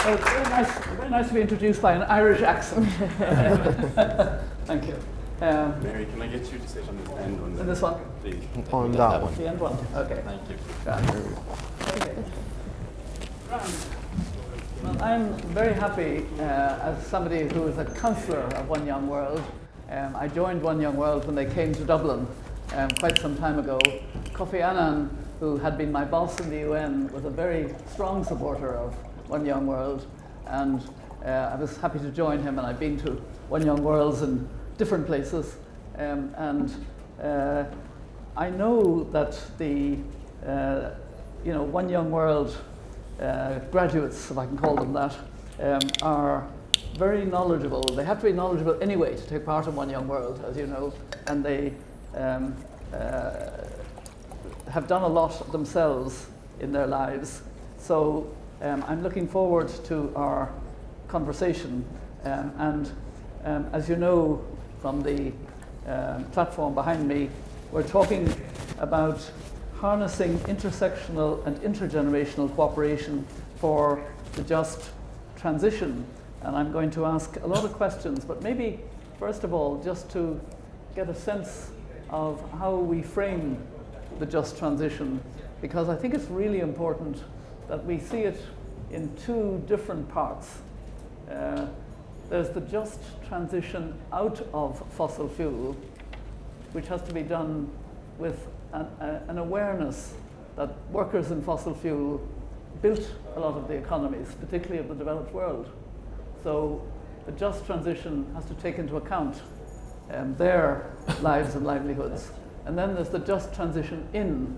Well, it's very nice to be introduced by an Irish accent. Thank you. Mary, can I get you to sit on this end one? In this one? Please. On that one. The end one? Okay. Thank you. Okay. Well, I'm very happy as somebody who is a councillor of One Young World. I joined One Young World when they came to Dublin quite some time ago. Kofi Annan, who had been my boss in the UN, was a very strong supporter of One Young World, and I was happy to join him, and I've been to One Young Worlds in different places, and I know that the One Young World graduates, if I can call them that, are very knowledgeable. They have to be knowledgeable anyway to take part in One Young World, as you know, and they have done a lot themselves in their lives. So I'm looking forward to our conversation, and as you know from the platform behind me, we're talking about harnessing intersectional and intergenerational cooperation for the just transition. And I'm going to ask a lot of questions, but maybe first of all, just to get a sense of how we frame the just transition, because I think it's really important that we see it in two different parts. There's the just transition out of fossil fuel, which has to be done with an awareness that workers in fossil fuel built a lot of the economies, particularly of the developed world. So the just transition has to take into account their lives and livelihoods. And then there's the just transition in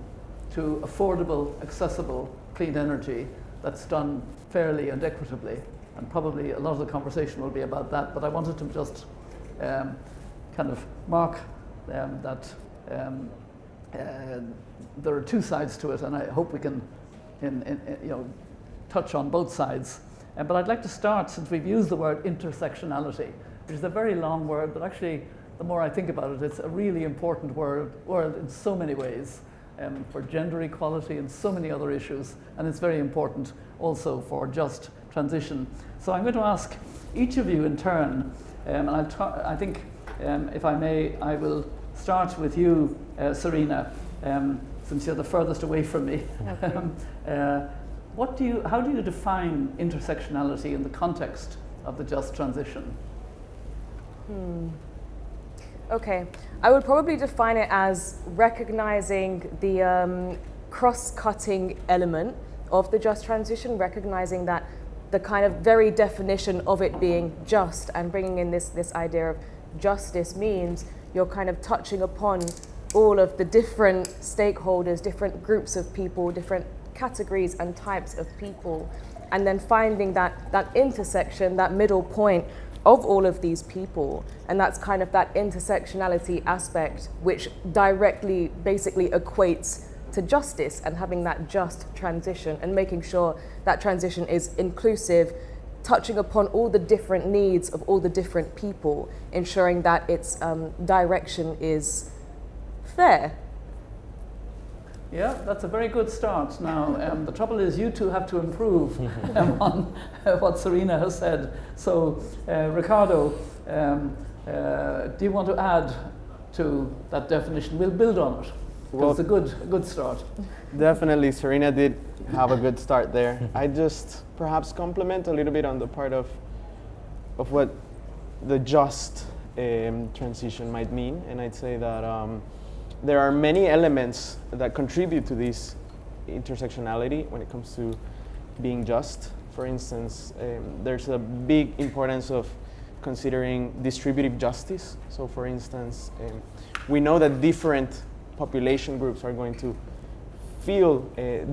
to affordable, accessible, clean energy that's done fairly and equitably. And probably a lot of the conversation will be about that, but I wanted to just kind of mark that there are two sides to it, and I hope we can touch on both sides. But I'd like to start, since we've used the word intersectionality, which is a very long word, but actually the more I think about it, it's a really important word in so many ways, for gender equality and so many other issues, and it's very important also for just transition. So I'm going to ask each of you in turn, and I think, if I may, I will start with you, Serena, since you're the furthest away from me. How do you define intersectionality in the context of the just transition? Okay, I would probably define it as recognizing the cross-cutting element of the just transition, recognizing that the kind of very definition of it being just and bringing in this idea of justice means you're kind of touching upon all of the different stakeholders, different groups of people, different categories and types of people, and then finding that intersection, that middle point of all of these people. And that's kind of that intersectionality aspect which directly basically equates to justice, and having that just transition and making sure that transition is inclusive, touching upon all the different needs of all the different people, ensuring that its direction is fair. Yeah, that's a very good start. Now, the trouble is you two have to improve on what Serena has said. So, Ricardo, do you want to add to that definition? We'll build on it. Well, it's a good start. Definitely, Serena did have a good start there. I just perhaps compliment a little bit on the part of what the just transition might mean, and I'd say that there are many elements that contribute to this intersectionality when it comes to being just. For instance, there's a big importance of considering distributive justice. So for instance, we know that different population groups are going to feel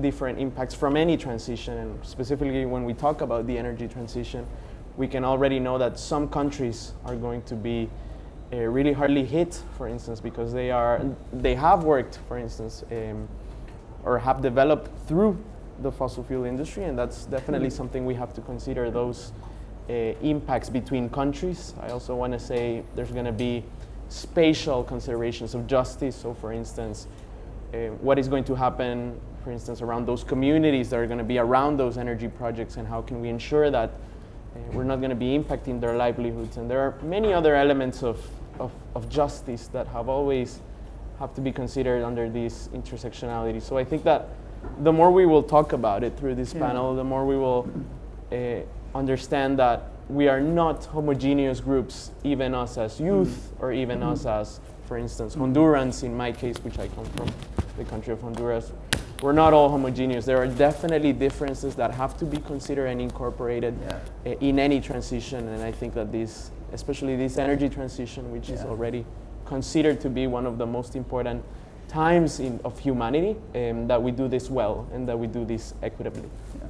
different impacts from any transition, and specifically when we talk about the energy transition, we can already know that some countries are going to be really hardly hit, for instance, because they have worked, for instance, or have developed through the fossil fuel industry, and that's definitely something we have to consider, those impacts between countries. I also want to say there's going to be spatial considerations of justice. So for instance, what is going to happen for instance, around those communities that are going to be around those energy projects, and how can we ensure that we're not going to be impacting their livelihoods. And there are many other elements of justice that have to be considered under this intersectionality. So I think that the more we will talk about it through this panel, the more we will understand that we are not homogeneous groups, even us as youth, or even us as, for instance, Hondurans, in my case, which I come from the country of Honduras. We're not all homogeneous. There are definitely differences that have to be considered and incorporated in any transition. And I think that this, especially this energy transition, which is already considered to be one of the most important times of humanity, that we do this well and that we do this equitably. Yeah.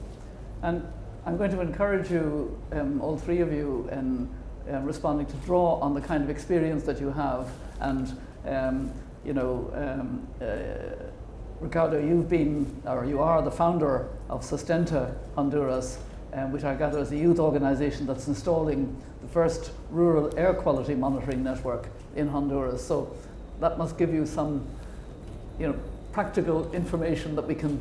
And I'm going to encourage you, all three of you, in responding to draw on the kind of experience that you have. And Ricardo, you are the founder of Sustenta Honduras, which I gather is a youth organization that's installing the first rural air quality monitoring network in Honduras. So that must give you some, practical information that we can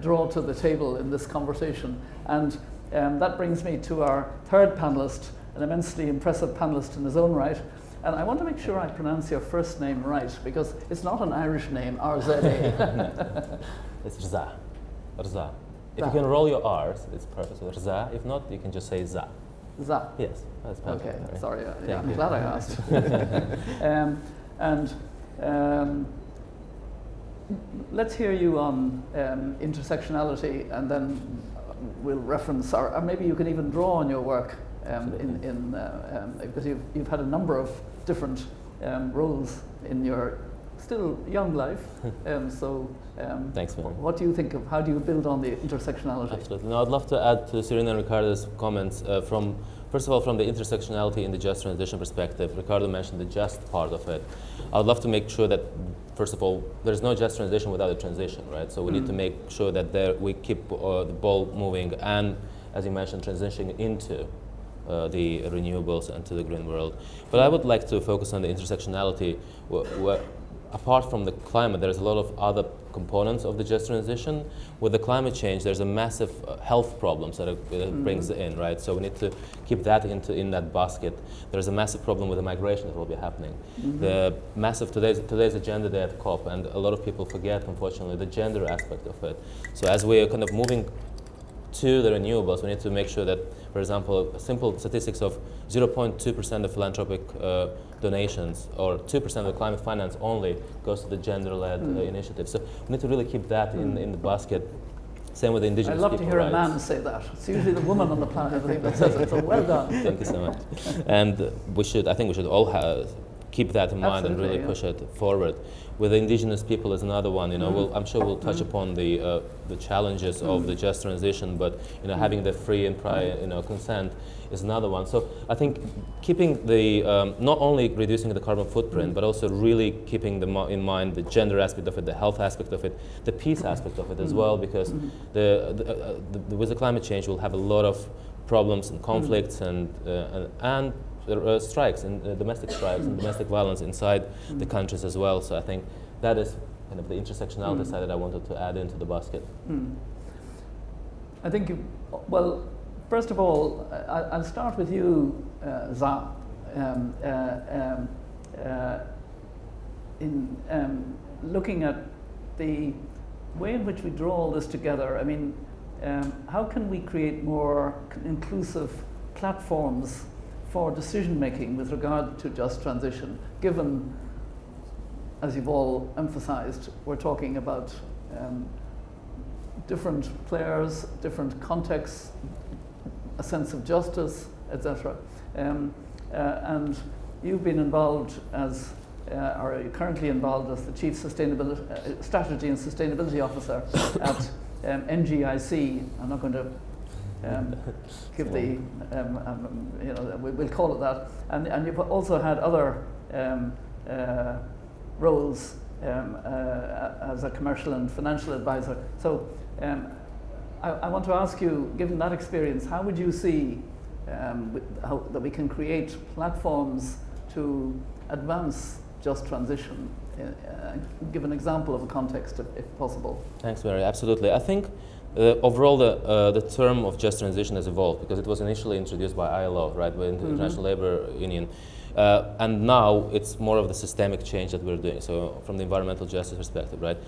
draw to the table in this conversation. And that brings me to our third panelist, an immensely impressive panelist in his own right. And I want to make sure I pronounce your first name right, because it's not an Irish name, R-Z-A. It's Rza. Rza. If you can roll your R's, it's perfect. So Rza. If not, you can just say Za. Za. Yes, that's perfect. Okay, right? sorry. Yeah, I'm glad I asked. Let's hear you on intersectionality, and then we'll reference, or maybe you can even draw on your work because you've had a number of different roles in your still young life. Thanks, man. What do you think of, how do you build on the intersectionality? Absolutely. No, I'd love to add to Serena and Ricardo's comments first of all, from the intersectionality in the just transition perspective. Ricardo mentioned the just part of it. I would love to make sure that, first of all, there's no just transition without a transition, right? So we need to make sure that we keep the ball moving, and, as you mentioned, transitioning into the renewables and to the green world. But I would like to focus on the intersectionality. Apart from the climate, there's a lot of other components of the just transition. With the climate change, there's a massive health problems that it brings in, right? So we need to keep that in that basket. There's a massive problem with the migration that will be happening. The massive today's agenda day at COP, and a lot of people forget, unfortunately, the gender aspect of it. So as we are kind of moving to the renewables, we need to make sure that, for example, simple statistics of 0.2% of philanthropic donations, or 2% of the climate finance only goes to the gender-led initiative. So we need to really keep that in the basket. Same with the indigenous people. I'd love to hear a man say that. It's usually the woman on the planet that says it, so well done. Thank you so much. And I think we should all keep that in mind and really push it forward. With the indigenous people is another one. I'm sure we'll touch upon the challenges of the just transition, but having the free and prior consent is another one. So I think keeping the not only reducing the carbon footprint, but also really keeping in mind the gender aspect of it, the health aspect of it, the peace aspect of it as well, because with the climate change we'll have a lot of problems and conflicts and strikes and domestic strikes and domestic violence inside the countries as well. So I think that is kind of the intersectionality side that I wanted to add into the basket. I think first of all, I'll start with you, Za. In looking at the way in which we draw all this together, I mean, how can we create more inclusive platforms for decision making with regard to just transition, given, as you've all emphasized, we're talking about different players, different contexts, a sense of justice, etc. And you've been involved as, or are you currently involved as the Chief Strategy and Sustainability Officer at NGIC. I'm not going to give we'll call it that. And you've also had other roles as a commercial and financial advisor. So I want to ask you, given that experience, how would you see that we can create platforms to advance just transition give an example of a context if possible. Thanks, Mary. Absolutely. I think overall the term of just transition has evolved because it was initially introduced by ILO, right, by the International Labour Union. And now it's more of the systemic change that we're doing, so from the environmental justice perspective, right?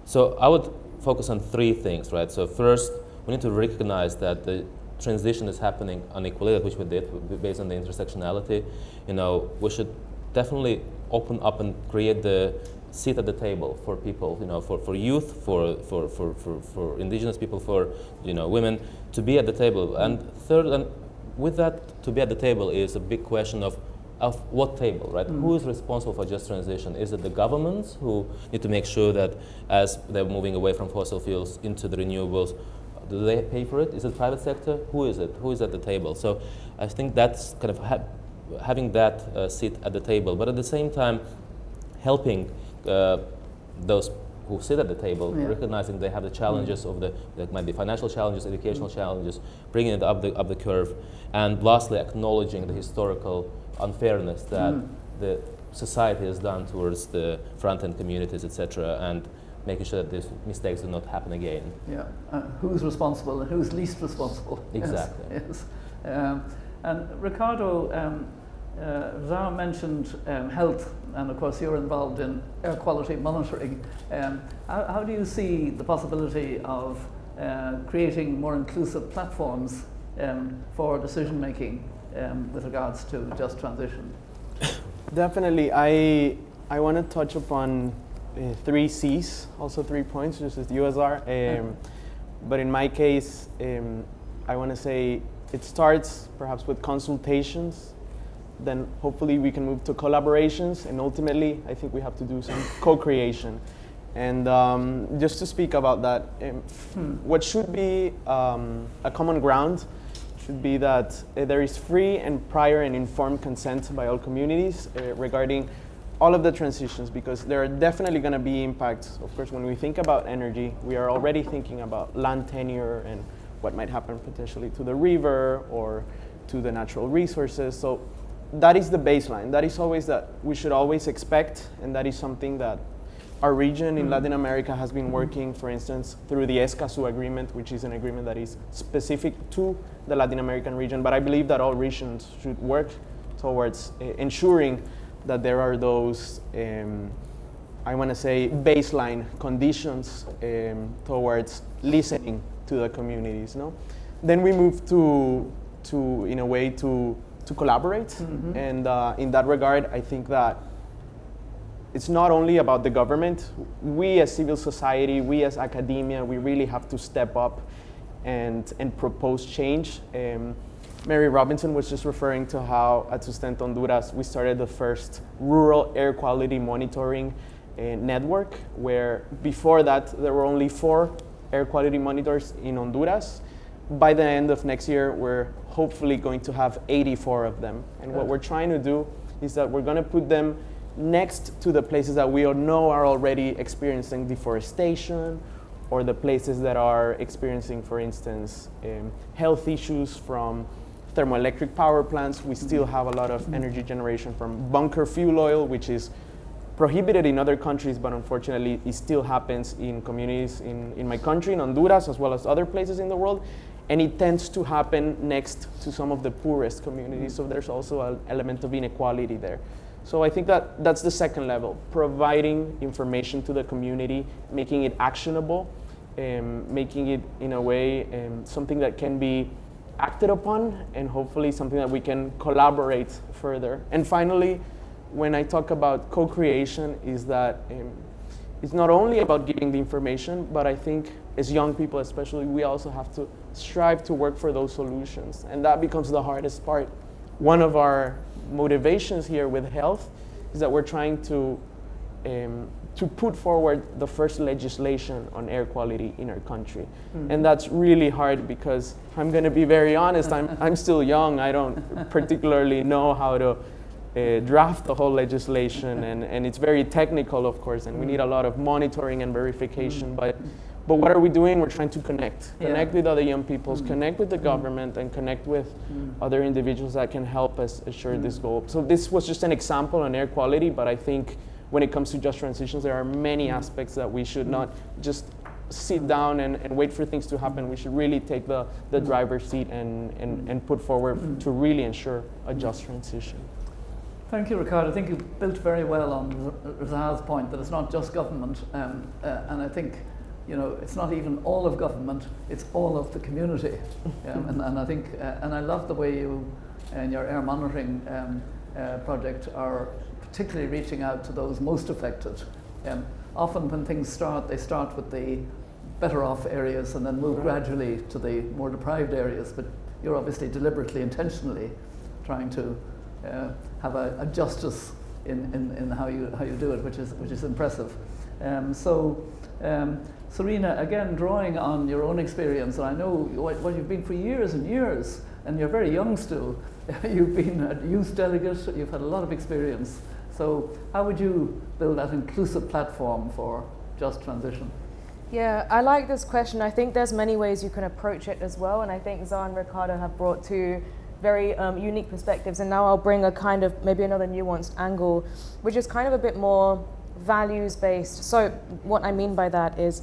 So I would focus on three things, right? So first, we need to recognize that the transition is happening unequally, which we did based on the intersectionality. You know, we should definitely open up and create the seat at the table for people, you know, for youth, for indigenous people, for, you know, women to be at the table. And third, and with that to be at the table is a big question of what table, right? Who is responsible for just transition? Is it the governments who need to make sure that as they're moving away from fossil fuels into the renewables, do they pay for it? Is it private sector? Who is it? Who is at the table? So I think that's kind of having that seat at the table, but at the same time helping those who sit at the table, recognizing they have the challenges of there might be financial challenges, educational challenges, bringing it up the curve, and lastly acknowledging the historical unfairness that the society has done towards the front-end communities, etc., and making sure that these mistakes do not happen again. Yeah, who's responsible and who's least responsible. Exactly. Yes. And Ricardo, Zara mentioned health, and of course you're involved in air quality monitoring. How do you see the possibility of creating more inclusive platforms for decision making with regards to just transition? Definitely. I want to touch upon 3 C's, also 3 points, just as you are. But in my case, I want to say it starts perhaps with consultations, then hopefully we can move to collaborations, and ultimately I think we have to do some co-creation. And just to speak about that, what should be a common ground should be that there is free and prior and informed consent by all communities regarding all of the transitions, because there are definitely going to be impacts. Of course, when we think about energy, we are already thinking about land tenure and what might happen potentially to the river or to the natural resources. So that is the baseline. That is always that we should always expect, and that is something that our region in Latin America has been working, for instance, through the Escazú agreement, which is an agreement that is specific to the Latin American region. But I believe that all regions should work towards ensuring that there are those, I want to say, baseline conditions towards listening to the communities. No, then we move to in a way to collaborate, and in that regard, I think that it's not only about the government. We as civil society, we as academia, we really have to step up and propose change. Mary Robinson was just referring to how at Sustenta Honduras we started the first rural air quality monitoring network, where before that there were only 4 air quality monitors in Honduras. By the end of next year, we're hopefully going to have 84 of them. And what we're trying to do is that we're going to put them next to the places that we all know are already experiencing deforestation, or the places that are experiencing, for instance, health issues from thermoelectric power plants. We still have a lot of energy generation from bunker fuel oil, which is prohibited in other countries, but unfortunately it still happens in communities in my country, in Honduras, as well as other places in the world. And it tends to happen next to some of the poorest communities. So there's also an element of inequality there. So I think that that's the second level, providing information to the community, making it actionable, making it in a way something that can be acted upon, and hopefully something that we can collaborate further. And finally, when I talk about co-creation, is that it's not only about giving the information, but I think as young people especially, we also have to strive to work for those solutions. And that becomes the hardest part. One of our motivations here with health is that we're trying to put forward the first legislation on air quality in our country. And that's really hard because I'm going to be very honest, I'm still young. I don't particularly know how to draft the whole legislation, and it's very technical, of course, and we need a lot of monitoring and verification. But what are we doing? We're trying to connect with other young people, connect with the government, and connect with other individuals that can help us assure this goal. So this was just an example on air quality, but I think when it comes to just transitions, there are many aspects that we should not just sit down and wait for things to happen. We should really take the driver's seat and put forward to really ensure a just transition. Thank you, Ricardo. I think you built very well on Rizal's point that it's not just government, and I think, you know, it's not even all of government, it's all of the community. And I think, and I love the way you, in your air monitoring project, are particularly reaching out to those most affected. Often when things start, they start with the better off areas and then move gradually to the more deprived areas, but you're obviously deliberately, intentionally trying to have a justice in how you do it, which is impressive. Serena, again, drawing on your own experience, and I know what you've been for years and years, and you're very young still. You've been a youth delegate, you've had a lot of experience. So how would you build that inclusive platform for just transition? Yeah, I like this question. I think there's many ways you can approach it as well, and I think Zah and Ricardo have brought two very unique perspectives, and now I'll bring a kind of maybe another nuanced angle, which is kind of a bit more values-based. So what I mean by that is,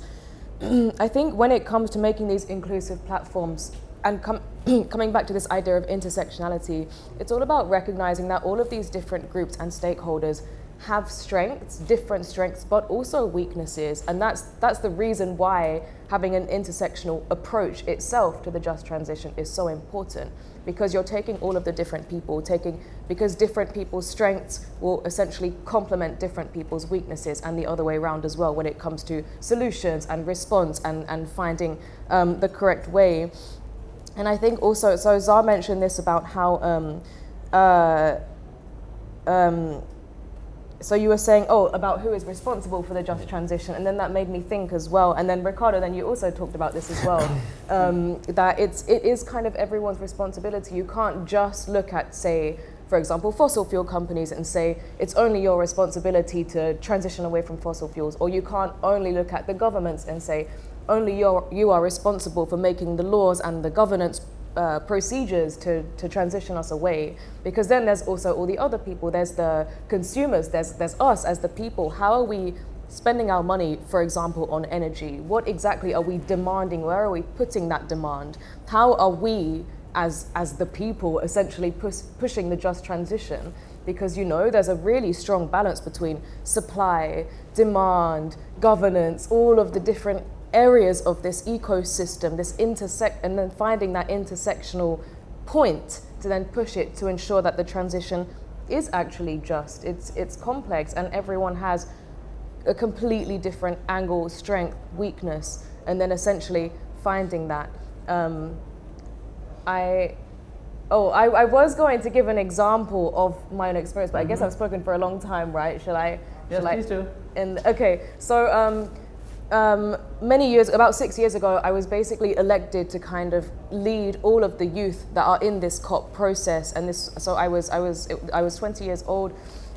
I think when it comes to making these inclusive platforms, and coming back to this idea of intersectionality, it's all about recognizing that all of these different groups and stakeholders have strengths, different strengths, but also weaknesses. And that's the reason why having an intersectional approach itself to the just transition is so important, because you're taking all of the different people, because different people's strengths will essentially complement different people's weaknesses, and the other way around as well when it comes to solutions and response and finding the correct way. And I think also, so Zah mentioned this about how, so you were saying, about who is responsible for the just transition, and then that made me think as well. And then Ricardo, then you also talked about this as well, that it is kind of everyone's responsibility. You can't just look at, say, for example, fossil fuel companies and say it's only your responsibility to transition away from fossil fuels, or you can't only look at the governments and say only you are responsible for making the laws and the governance procedures to transition us away, because then there's also all the other people. There's the consumers, there's us as the people. How are we spending our money, for example, on energy? What exactly are we demanding? Where are we putting that demand? How are we as the people essentially pushing the just transition? Because, you know, there's a really strong balance between supply, demand, governance, all of the different areas of this ecosystem, and then finding that intersectional point to then push it to ensure that the transition is actually just. It's complex, and everyone has a completely different angle, strength, weakness, and then essentially finding that. I was going to give an example of my own experience, but I guess I've spoken for a long time, right? Yes, please do. Okay, so many years, about 6 years ago, I was basically elected to kind of lead all of the youth that are in this COP process, and so I was 20 years old,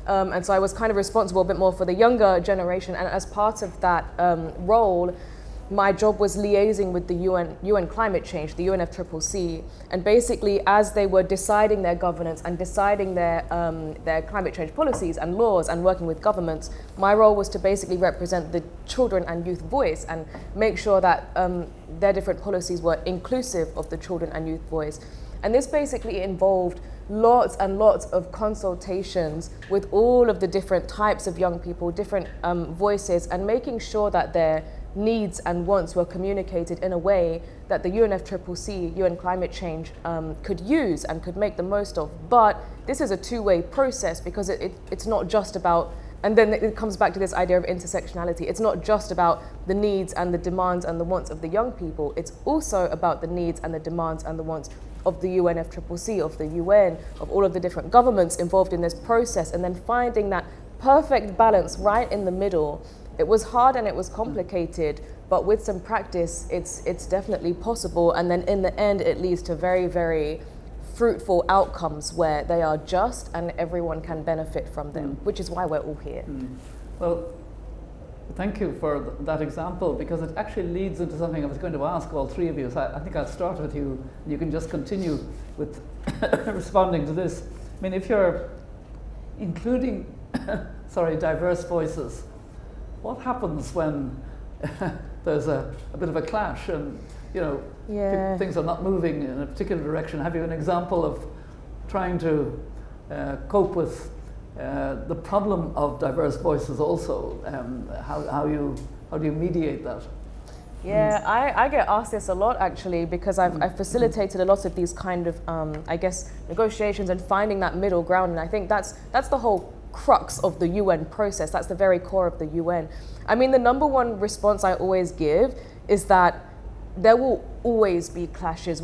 and so I was kind of responsible a bit more for the younger generation, and as part of that role, my job was liaising with the UN climate change, the UNFCCC, and basically as they were deciding their governance and deciding their climate change policies and laws and working with governments, my role was to basically represent the children and youth voice and make sure that their different policies were inclusive of the children and youth voice. And this basically involved lots and lots of consultations with all of the different types of young people, different voices, and making sure that their needs and wants were communicated in a way that the UNFCCC, UN climate change, could use and could make the most of. But this is a two-way process, because it's not just about, and then it comes back to this idea of intersectionality. It's not just about the needs and the demands and the wants of the young people. It's also about the needs and the demands and the wants of the UNFCCC, of the UN, of all of the different governments involved in this process, and then finding that perfect balance right in the middle. It was hard and it was complicated, but with some practice, it's definitely possible. And then in the end, it leads to very, very fruitful outcomes where they are just and everyone can benefit from them, which is why we're all here. Well, thank you for that example, because it actually leads into something I was going to ask all three of you. So I think I'll start with you. You can just continue with responding to this. I mean, if you're including diverse voices. What happens when there's a bit of a clash and, you know, things are not moving in a particular direction? Have you an example of trying to cope with the problem of diverse voices also? How do you mediate that? Yeah, I get asked this a lot actually, because I've facilitated a lot of these kind of, I guess, negotiations and finding that middle ground. And I think that's the whole crux of the UN process. That's the very core of the UN. I mean, the number one response I always give is that there will always be clashes.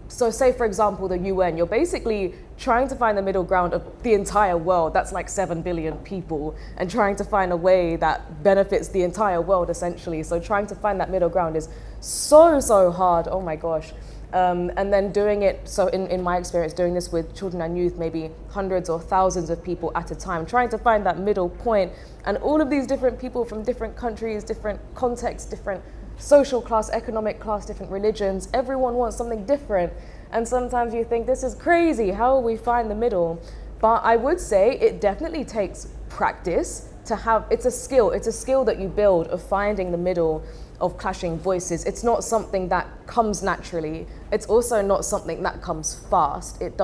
So say, for example, the UN, you're basically trying to find the middle ground of the entire world. That's like 7 billion people, and trying to find a way that benefits the entire world, essentially. So trying to find that middle ground is so hard. Oh my gosh. And then doing it, so in my experience, doing this with children and youth, maybe hundreds or thousands of people at a time, trying to find that middle point. And all of these different people from different countries, different contexts, different social class, economic class, different religions, everyone wants something different. And sometimes you think, this is crazy, how will we find the middle? But I would say it definitely takes practice to have, it's a skill that you build of finding the middle of clashing voices. It's not something that comes naturally. It's also not something that comes fast. It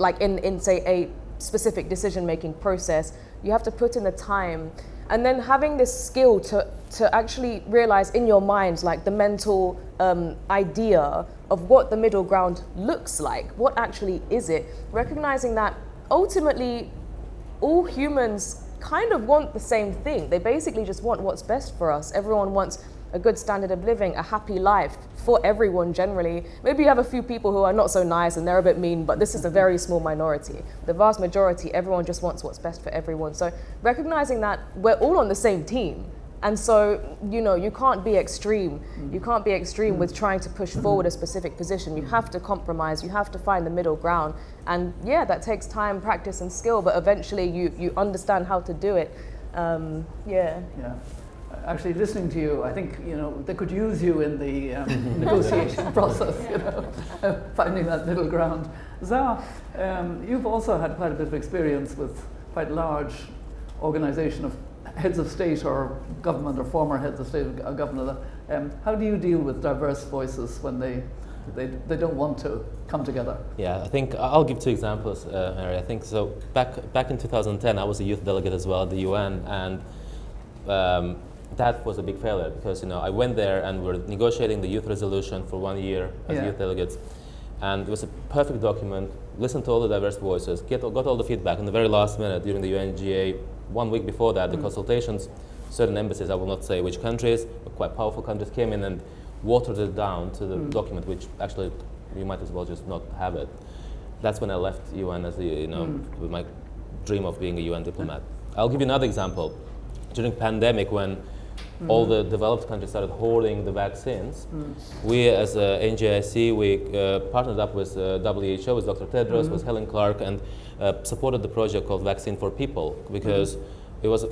like in say a specific decision-making process, you have to put in the time. And then having this skill to actually realize in your mind, like the mental idea of what the middle ground looks like, what actually is it, recognizing that ultimately all humans kind of want the same thing. They basically just want what's best for us. Everyone wants a good standard of living, a happy life for everyone generally. Maybe you have a few people who are not so nice and they're a bit mean, but this is a very small minority. The vast majority, everyone just wants what's best for everyone. So recognizing that we're all on the same team. And so, you know, you can't be extreme. You can't be extreme with trying to push forward a specific position. You have to compromise, you have to find the middle ground. And yeah, that takes time, practice and skill, but eventually you understand how to do it. Yeah. Actually, listening to you, I think, you know, they could use you in the negotiation process, you know, finding that middle ground. Zah, you've also had quite a bit of experience with quite a large organization of heads of state or government or former heads of state or government. How do you deal with diverse voices when they don't want to come together? Yeah, I think I'll give two examples, Mary. I think so. Back in 2010, I was a youth delegate as well at the UN, and that was a big failure because, you know, I went there and we're negotiating the youth resolution for 1 year as youth delegates, and it was a perfect document. Listened to all the diverse voices, got all the feedback. In the very last minute during the UNGA, 1 week before that, the consultations, certain embassies, I will not say which countries, but quite powerful countries came in and watered it down to the document, which actually you might as well just not have it. That's when I left UN as with my dream of being a UN diplomat. I'll give you another example. During pandemic, when all the developed countries started hoarding the vaccines, we as NGIC, we partnered up with WHO, with Dr. Tedros, with Helen Clark, and supported the project called Vaccine for People, because it was an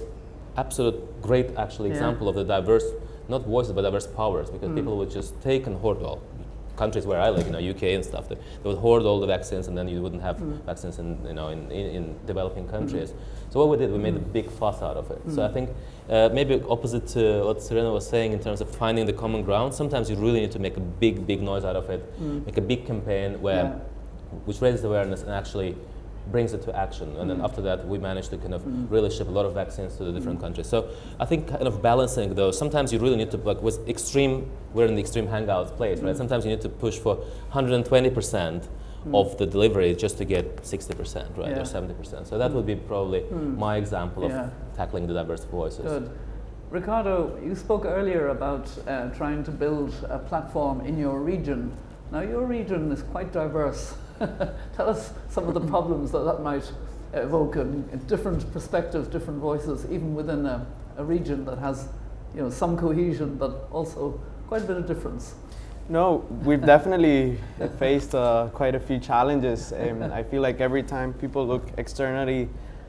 absolute great example of the diverse, not voices, but diverse powers, because people would just take and hoard all. Countries where I live, you know, UK and stuff, they would hoard all the vaccines, and then you wouldn't have vaccines in developing countries. So what we did, we made a big fuss out of it. So I think maybe opposite to what Serena was saying in terms of finding the common ground, sometimes you really need to make a big noise out of it, make a big campaign which raises awareness and actually brings it to action. And then after that, we managed to kind of really ship a lot of vaccines to the different countries. So I think kind of balancing those, sometimes you really need to, like with extreme, we're in the extreme hangouts place, right? Sometimes you need to push for 120% of the delivery just to get 60%, right, or 70%. So that would be probably my example of tackling the diverse voices. Good. Ricardo, you spoke earlier about trying to build a platform in your region. Now your region is quite diverse. Tell us some of the problems that might evoke in different perspectives, different voices, even within a region that has, you know, some cohesion, but also quite a bit of difference. No, we've definitely faced quite a few challenges. I feel like every time people look externally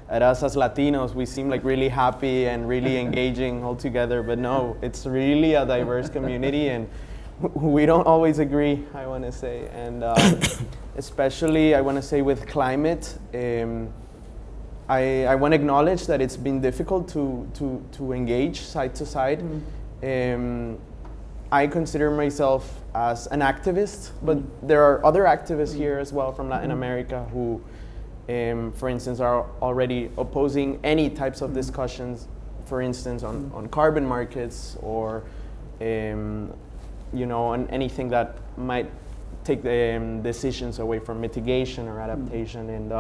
at us as Latinos, we seem like really happy and really engaging all together, but no, it's really a diverse community, and we don't always agree, I want to say. And especially, I want to say, with climate, I want to acknowledge that it's been difficult to engage side to side. I consider myself as an activist, but there are other activists here as well from Latin America who, for instance, are already opposing any types of discussions, for instance, on carbon markets or, on anything that might take the decisions away from mitigation or adaptation. And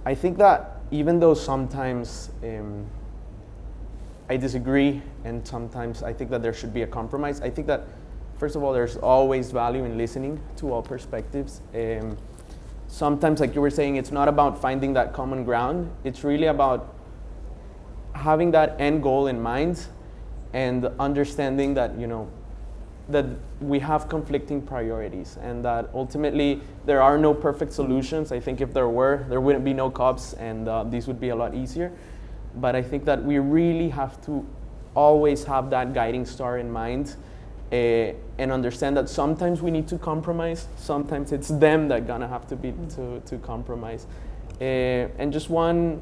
I think that even though sometimes I disagree and sometimes I think that there should be a compromise, I think that, first of all, there's always value in listening to all perspectives. Sometimes, like you were saying, it's not about finding that common ground. It's really about having that end goal in mind and understanding that, that we have conflicting priorities and that ultimately there are no perfect solutions. I think if there were, there wouldn't be no COPs and these would be a lot easier. But I think that we really have to always have that guiding star in mind and understand that sometimes we need to compromise, sometimes it's them that gonna have to be to compromise. And just one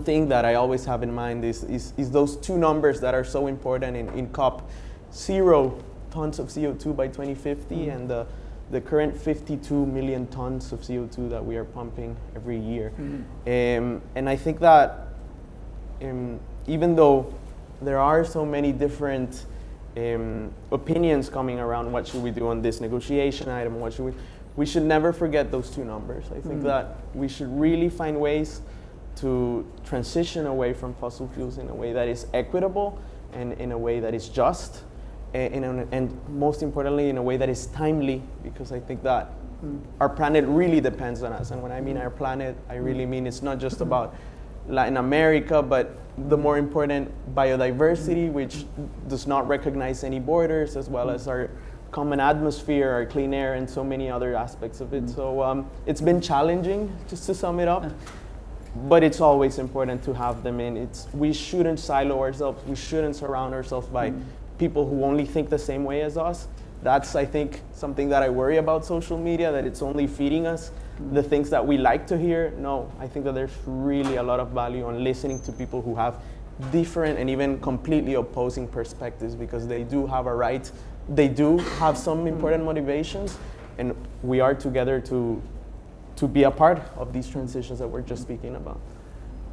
thing that I always have in mind is those two numbers that are so important in COP: 0 tons of CO2 by 2050 and the current 52 million tons of CO2 that we are pumping every year. And I think that even though there are so many different opinions coming around what should we do on this negotiation item, we should never forget those two numbers. I think that we should really find ways to transition away from fossil fuels in a way that is equitable and in a way that is just and most importantly in a way that is timely, because I think that our planet really depends on us. And when I mean our planet, I really mean it's not just about Latin America, but the more important biodiversity, which does not recognize any borders, as well as our common atmosphere, our clean air, and so many other aspects of it. So it's been challenging, just to sum it up, but it's always important to have them in. We shouldn't silo ourselves. We shouldn't surround ourselves by people who only think the same way as us. That's, I think, something that I worry about social media, that it's only feeding us the things that we like to hear. No, I think that there's really a lot of value on listening to people who have different and even completely opposing perspectives, because they do have a right, they do have some important motivations, and we are together to be a part of these transitions that we're just speaking about.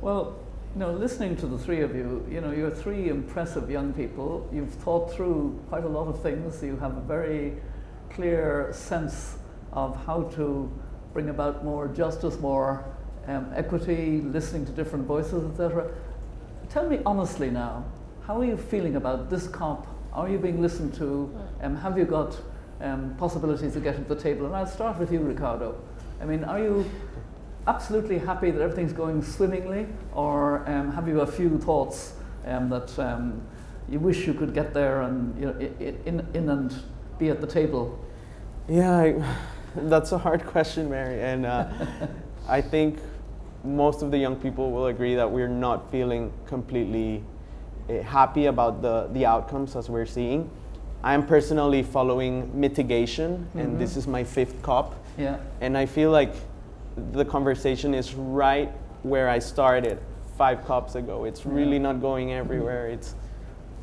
Well, listening to the three of you, you're three impressive young people. You've thought through quite a lot of things. You have a very clear sense of how to bring about more justice, more equity, listening to different voices, etc. Tell me honestly now, how are you feeling about this COP? Are you being listened to? Have you got possibilities of getting to the table? And I'll start with you, Ricardo. I mean, are you absolutely happy that everything's going swimmingly, or have you a few thoughts that you wish you could get there and in and be at the table? Yeah, that's a hard question, Mary, and I think most of the young people will agree that we're not feeling completely happy about the outcomes as we're seeing. I'm personally following mitigation, and this is my 5th COP, and I feel like the conversation is right where I started 5 COPs ago. It's really not going everywhere.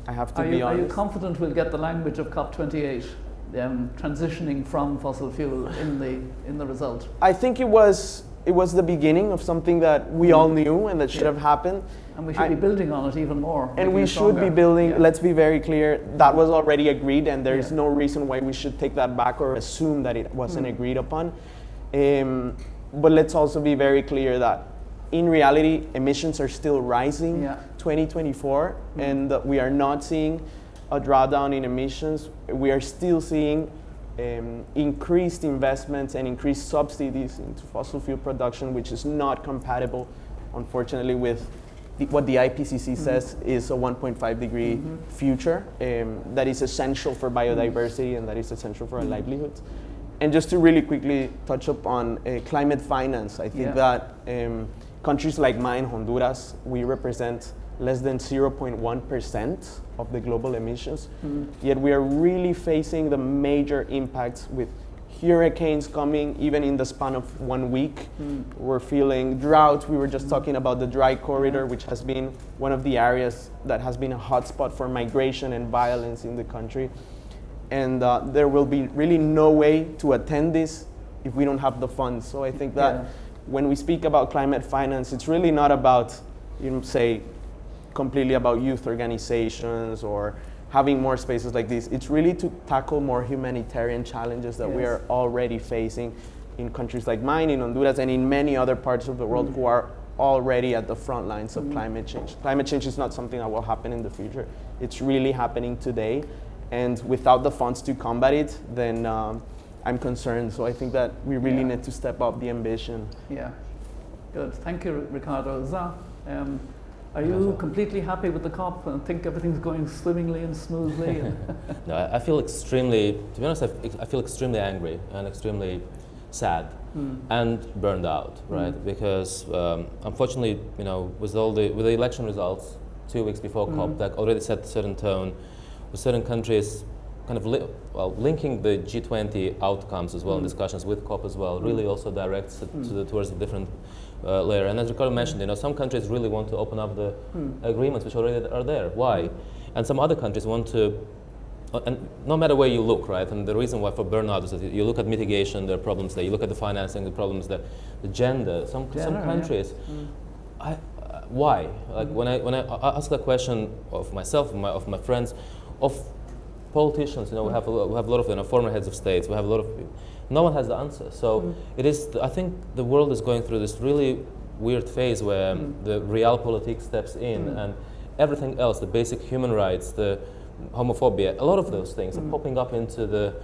I have to be honest. Are you confident we'll get the language of COP28, transitioning from fossil fuel in the result? I think it was the beginning of something that we all knew and that should have happened. And we should be building on it even more. And we should be building, let's be very clear, that was already agreed, and there is no reason why we should take that back or assume that it wasn't agreed upon. But let's also be very clear that in reality, emissions are still rising 2024, and that we are not seeing a drawdown in emissions. We are still seeing increased investments and increased subsidies into fossil fuel production, which is not compatible, unfortunately, with what the IPCC says is a 1.5 degree future that is essential for biodiversity and that is essential for our livelihoods. And just to really quickly touch up on climate finance, I think that countries like mine, Honduras, we represent less than 0.1% of the global emissions, yet we are really facing the major impacts with hurricanes coming even in the span of 1 week. We're feeling drought. We were just talking about the dry corridor, which has been one of the areas that has been a hotspot for migration and violence in the country. And there will be really no way to attend this if we don't have the funds. So I think that when we speak about climate finance, it's really not about, say, completely about youth organizations or having more spaces like this. It's really to tackle more humanitarian challenges that we are already facing in countries like mine, in Honduras, and in many other parts of the world who are already at the front lines of climate change. Climate change is not something that will happen in the future. It's really happening today. And without the funds to combat it, then I'm concerned. So I think that we really need to step up the ambition. Yeah, good. Thank you, Ricardo. Za, are you completely happy with the COP and think everything's going swimmingly and smoothly? No, I feel extremely, to be honest, I feel extremely angry and extremely sad and burned out, right? Because unfortunately, with the election results 2 weeks before COP, that already set a certain tone, with certain countries kind of linking the G20 outcomes as well in discussions with COP as well, really also directs it towards a different layer. And as Ricardo mentioned, some countries really want to open up the agreements which already are there. Why? And some other countries want to, and no matter where you look, right? And the reason why for burnout is that you look at mitigation, there are problems there. You look at the financing, the problems there. The gender, some countries. Why? Like when I ask that question of myself, of my friends, of politicians, we have a lot of them, former heads of states. We have a lot of people. No one has the answer. So it is. I think the world is going through this really weird phase where the realpolitik steps in, and everything else, the basic human rights, the homophobia, a lot of those things are popping up into the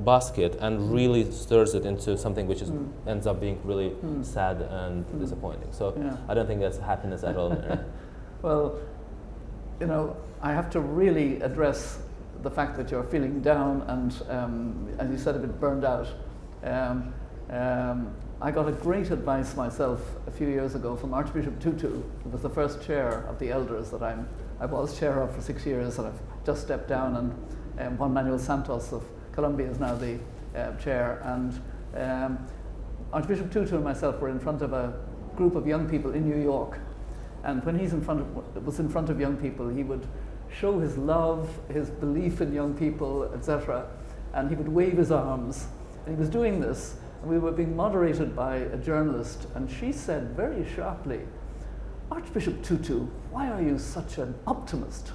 basket and really stirs it into something which ends up being really sad and disappointing. So I don't think that's happiness at all. Well, I have to really address the fact that you're feeling down and, as you said, a bit burned out. I got a great advice myself a few years ago from Archbishop Tutu, who was the first chair of the elders that I was chair of for 6 years, and I've just stepped down, and Juan Manuel Santos of Colombia is now the chair. And Archbishop Tutu and myself were in front of a group of young people in New York, and when was in front of young people, he would show his love, his belief in young people, etc. And he would wave his arms. And he was doing this, and we were being moderated by a journalist, and she said very sharply, "Archbishop Tutu, why are you such an optimist?"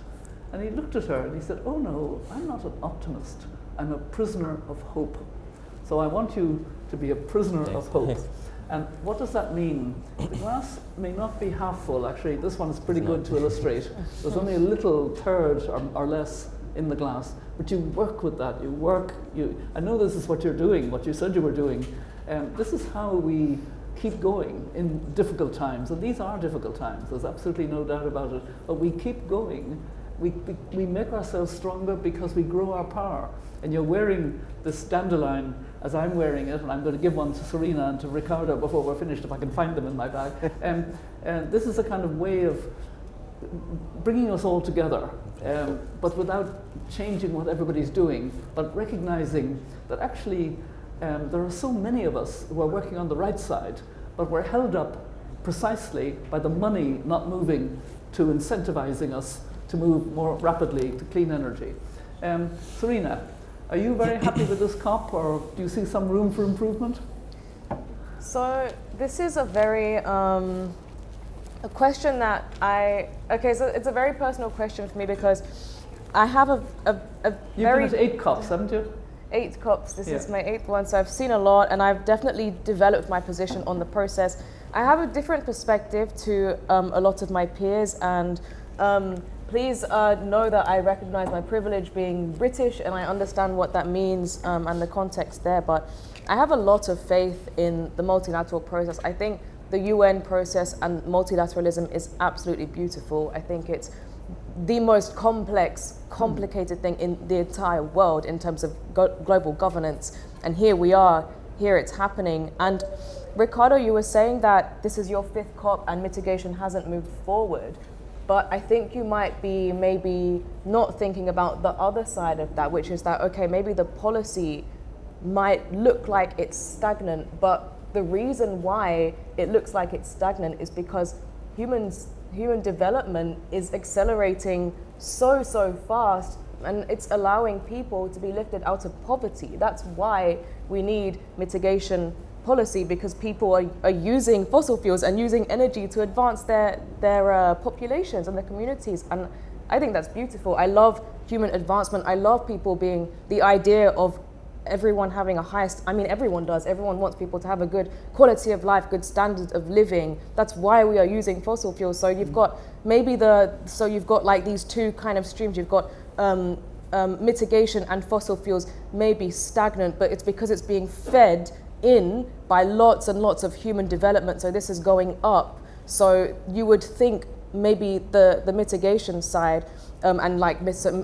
And he looked at her and he said, "Oh no, I'm not an optimist. I'm a prisoner of hope. So I want you to be a prisoner of hope." And what does that mean? The glass may not be half full. Actually, this one is pretty good to illustrate. There's only a little third or less in the glass, but you work with that. I know this is what you're doing, what you said you were doing. This is how we keep going in difficult times, and these are difficult times. There's absolutely no doubt about it. But we keep going. We make ourselves stronger because we grow our power. And you're wearing this dandelion as I'm wearing it, and I'm going to give one to Serena and to Ricardo before we're finished, if I can find them in my bag. And this is a kind of way of bringing us all together, but without changing what everybody's doing, but recognizing that actually there are so many of us who are working on the right side, but we're held up precisely by the money not moving to incentivizing us to move more rapidly to clean energy. Serena, are you very happy with this COP, or do you see some room for improvement? So this is a very a question that so it's a very personal question for me, because I have a You've been at 8 COPs, haven't you? 8 COPs. This is my 8th one, so I've seen a lot, and I've definitely developed my position on the process. I have a different perspective to a lot of my peers, and please know that I recognize my privilege being British, and I understand what that means and the context there, but I have a lot of faith in the multilateral process. I think the UN process and multilateralism is absolutely beautiful. I think it's the most complicated thing in the entire world in terms of global governance, and here we are, here it's happening. And Ricardo, you were saying that this is your 5th COP and mitigation hasn't moved forward. But I think you might be maybe not thinking about the other side of that, which is that, okay, maybe the policy might look like it's stagnant, but the reason why it looks like it's stagnant is because human development is accelerating so fast, and it's allowing people to be lifted out of poverty. That's why we need mitigation policy, because people are using fossil fuels and using energy to advance their populations and their communities. And I think that's beautiful. I love human advancement. I love people being, the idea of everyone having a highest, I mean, everyone does. Everyone wants people to have a good quality of life, good standard of living. That's why we are using fossil fuels. So you've got you've got like these two kind of streams. You've got mitigation and fossil fuels may be stagnant, but it's because it's being fed in by lots and lots of human development. So this is going up. So you would think maybe the mitigation side and like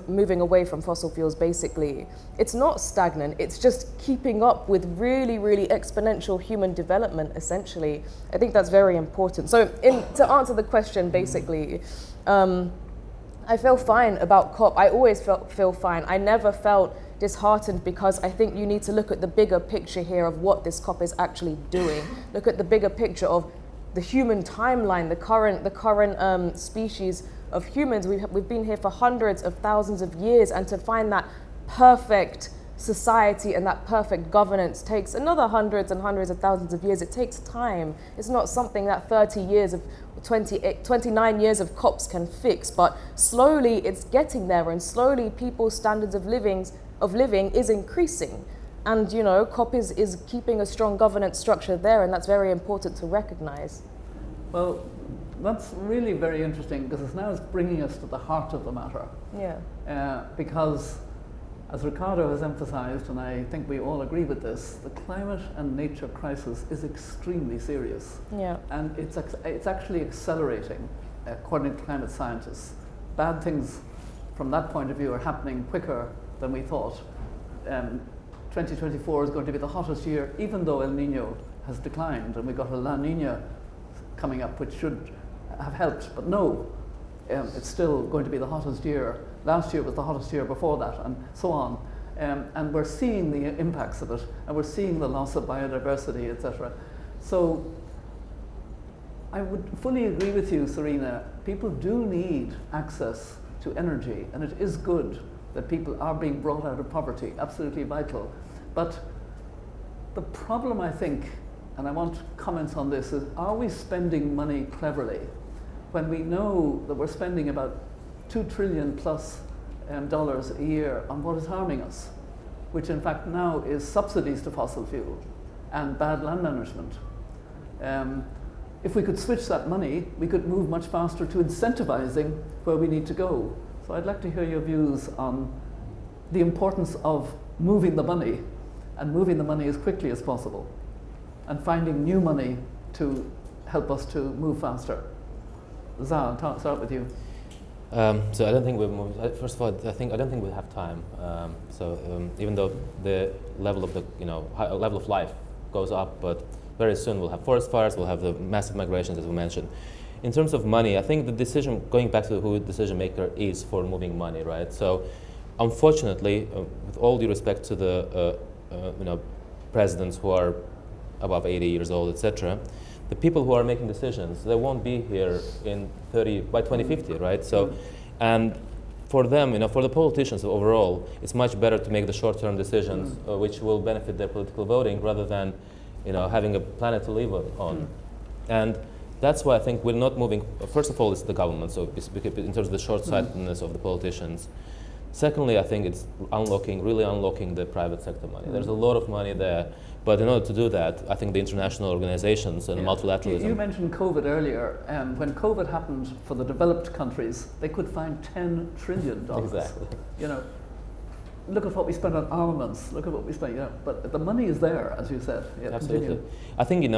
moving away from fossil fuels, basically, it's not stagnant. It's just keeping up with really, really exponential human development, essentially. I think that's very important. So to answer the question, basically, I feel fine about COP. I always feel fine. I never felt disheartened, because I think you need to look at the bigger picture here of what this COP is actually doing. Look at the bigger picture of the human timeline, the current species of humans. We've been here for hundreds of thousands of years, and to find that perfect society and that perfect governance takes another hundreds and hundreds of thousands of years. It takes time. It's not something that 29 years of COPs can fix, but slowly it's getting there, and slowly people's standards of living is increasing. And you know, COP is keeping a strong governance structure there, and that's very important to recognize. Well, that's really very interesting, because it's bringing us to the heart of the matter. Yeah. Because, as Ricardo has emphasized, and I think we all agree with this, the climate and nature crisis is extremely serious. Yeah. And it's actually accelerating, according to climate scientists. Bad things from that point of view are happening quicker than we thought. 2024 is going to be the hottest year, even though El Nino has declined, and we've got a La Nina coming up, which should have helped, but no, it's still going to be the hottest year. Last year was the hottest year before that, and so on. And we're seeing the impacts of it, and we're seeing the loss of biodiversity, etc. So I would fully agree with you, Serena. People do need access to energy, and it is good that people are being brought out of poverty, absolutely vital. But the problem, I think, and I want comments on this, is are we spending money cleverly when we know that we're spending about $2 trillion plus dollars a year on what is harming us, which in fact now is subsidies to fossil fuel and bad land management. If we could switch that money, we could move much faster to incentivizing where we need to go. So I'd like to hear your views on the importance of moving the money, and moving the money as quickly as possible, and finding new money to help us to move faster. Zal, start with you. So I don't think we've moved. First of all, I don't think we have time. Even though the level of level of life goes up, but very soon we'll have forest fires, we'll have the massive migrations, as we mentioned. In terms of money, I think the decision, going back to who the decision maker is for moving money, right? So, unfortunately, with all due respect to the presidents who are above 80 years old, etc., the people who are making decisions, they won't be here by 2050, right? So, and for them, for the politicians overall, it's much better to make the short-term decisions which will benefit their political voting, rather than having a planet to live on. And that's why I think we're not moving. First of all, it's the government, so in terms of the short-sightedness of the politicians. Secondly, I think it's really unlocking the private sector money. There's a lot of money there, but in order to do that, I think the international organizations and multilateralism. You mentioned COVID earlier. When COVID happened for the developed countries, they could find $10 trillion. Exactly. Look at what we spent on armaments. Look at what we spent. But the money is there, as you said. Yeah, absolutely. Continue. I think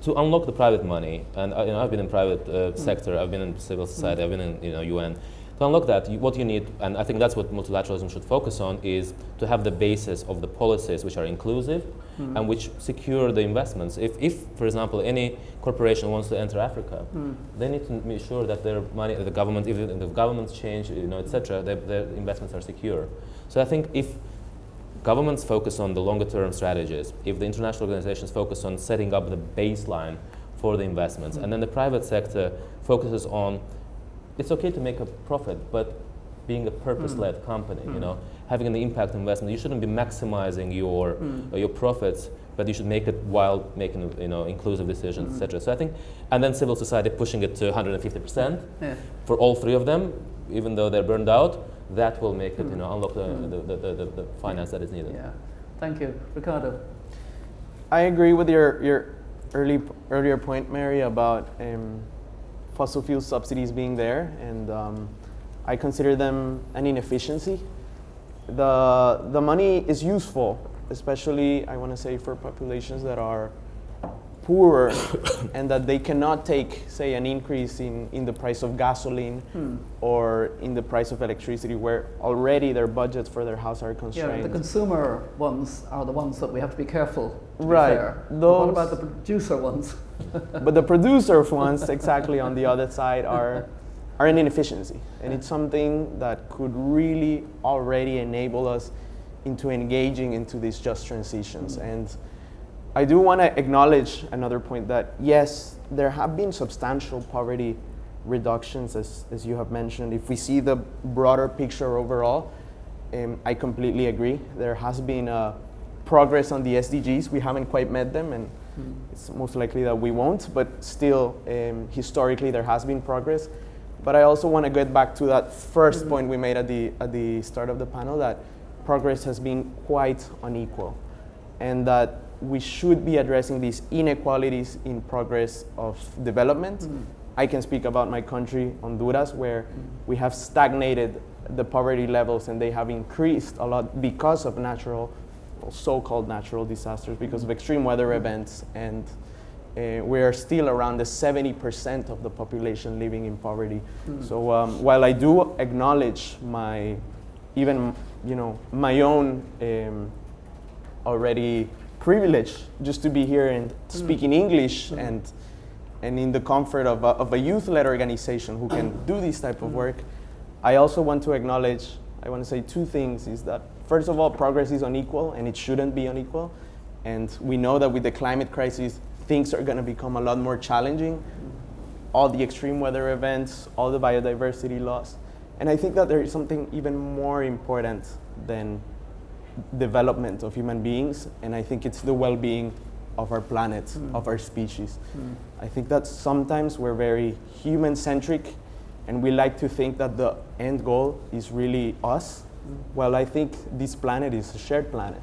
to unlock the private money, and I've been in private sector, I've been in civil society, I've been in UN. To unlock that, what you need, and I think that's what multilateralism should focus on, is to have the basis of the policies which are inclusive and which secure the investments. If, for example, any corporation wants to enter Africa, they need to be sure that their money, the government, if the governments change, etc., their investments are secure. So I think if governments focus on the longer term strategies, if the international organizations focus on setting up the baseline for the investments, and then the private sector focuses on, it's okay to make a profit, but being a purpose-led company, you know, having an impact investment. You shouldn't be maximizing your profits, but you should make it while making, you know, inclusive decisions, etc. So I think, and then civil society pushing it to 150% for all three of them, even though they're burned out, that will make it, you know, unlock the finance that is needed. Yeah, thank you. Ricardo? I agree with your earlier point, Mary, about fossil fuel subsidies being there, and I consider them an inefficiency. The money is useful, especially, I want to say, for populations that are poorer and that they cannot take, say, an increase in the price of gasoline or in the price of electricity, where already their budgets for their house are constrained. Yeah, the consumer ones are the ones that we have to be careful, to right. be fair. But what about the producer ones? But the producer ones, exactly on the other side, are an inefficiency. And it's something that could really already enable us into engaging into these just transitions. And I do want to acknowledge another point that, yes, there have been substantial poverty reductions, as you have mentioned. If we see the broader picture overall, I completely agree. There has been progress on the SDGs. We haven't quite met them, and it's most likely that we won't, but still, historically, there has been progress. But I also want to get back to that first point we made at the start of the panel, that progress has been quite unequal, and that we should be addressing these inequalities in progress of development. I can speak about my country, Honduras, where we have stagnated the poverty levels, and they have increased a lot because of so-called natural disasters, because of extreme weather events, and we are still around the 70% of the population living in poverty. So while I do acknowledge my own already privilege just to be here and speak in English and in the comfort of a youth-led organization who can do this type of work, I also want to acknowledge, I want to say two things, is that first of all, progress is unequal, and it shouldn't be unequal. And we know that with the climate crisis, things are going to become a lot more challenging. All the extreme weather events, all the biodiversity loss. And I think that there is something even more important than development of human beings, and I think it's the well-being of our planet, of our species. I think that sometimes we're very human-centric, and we like to think that the end goal is really us. Well, I think this planet is a shared planet,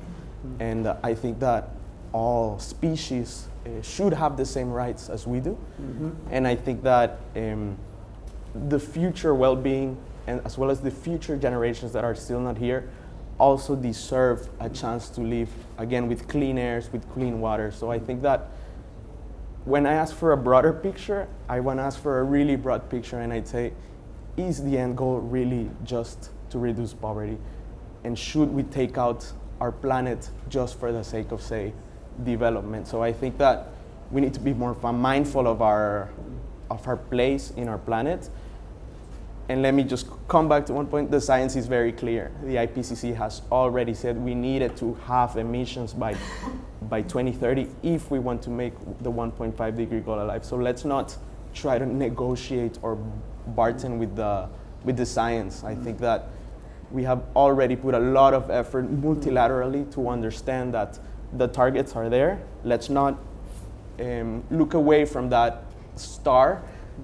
and I think that all species should have the same rights as we do. And I think that the future well-being, and as well as the future generations that are still not here, also deserve a chance to live, again, with clean airs, with clean water. So I think that when I ask for a broader picture, I want to ask for a really broad picture, and I'd say, is the end goal really just to reduce poverty? And should we take out our planet just for the sake of, say, development? So I think that we need to be more mindful of our place in our planet. And let me just come back to one point. The science is very clear. The IPCC has already said we needed to have emissions by 2030 if we want to make the 1.5 degree goal alive. So let's not try to negotiate or bargain with the science. I think that we have already put a lot of effort multilaterally to understand that the targets are there. Let's not look away from that star,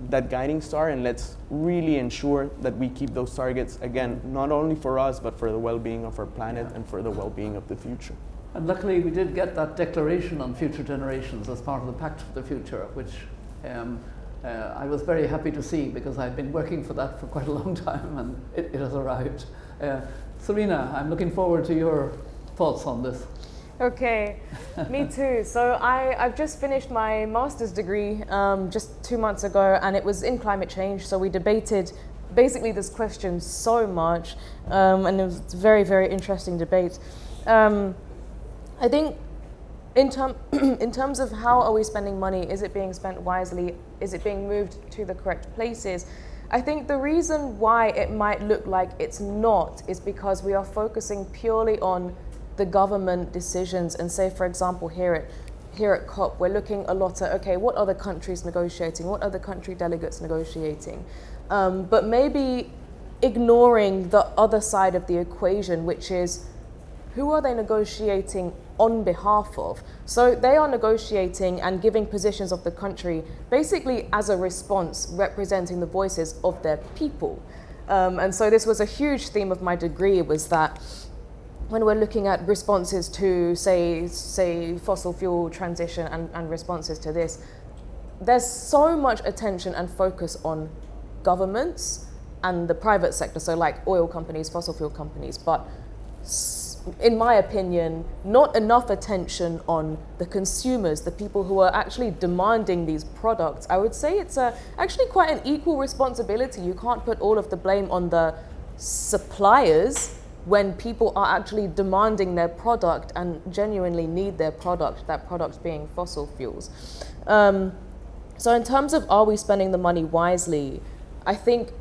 that guiding star, and let's really ensure that we keep those targets, again, not only for us, but for the well-being of our planet and for the well-being of the future. And luckily we did get that declaration on future generations as part of the Pact for the Future, which I was very happy to see, because I've been working for that for quite a long time, and it has arrived. Serena, I'm looking forward to your thoughts on this. Okay, me too. So I've just finished my master's degree just 2 months ago, and it was in climate change. So we debated basically this question so much, and it was a very, very interesting debate. I think in terms of how are we spending money, is it being spent wisely? Is it being moved to the correct places? I think the reason why it might look like it's not is because we are focusing purely on the government decisions and say, for example, here at COP, we're looking a lot at, okay, what are the countries negotiating? What are the country delegates negotiating? But maybe ignoring the other side of the equation, which is, who are they negotiating on behalf of? So they are negotiating and giving positions of the country basically as a response, representing the voices of their people. And so this was a huge theme of my degree, was that when we're looking at responses to, say fossil fuel transition and responses to this, there's so much attention and focus on governments and the private sector, so like oil companies, fossil fuel companies, but in my opinion, not enough attention on the consumers, the people who are actually demanding these products. I would say it's actually quite an equal responsibility. You can't put all of the blame on the suppliers when people are actually demanding their product and genuinely need their product, that product being fossil fuels. So in terms of, are we spending the money wisely? I think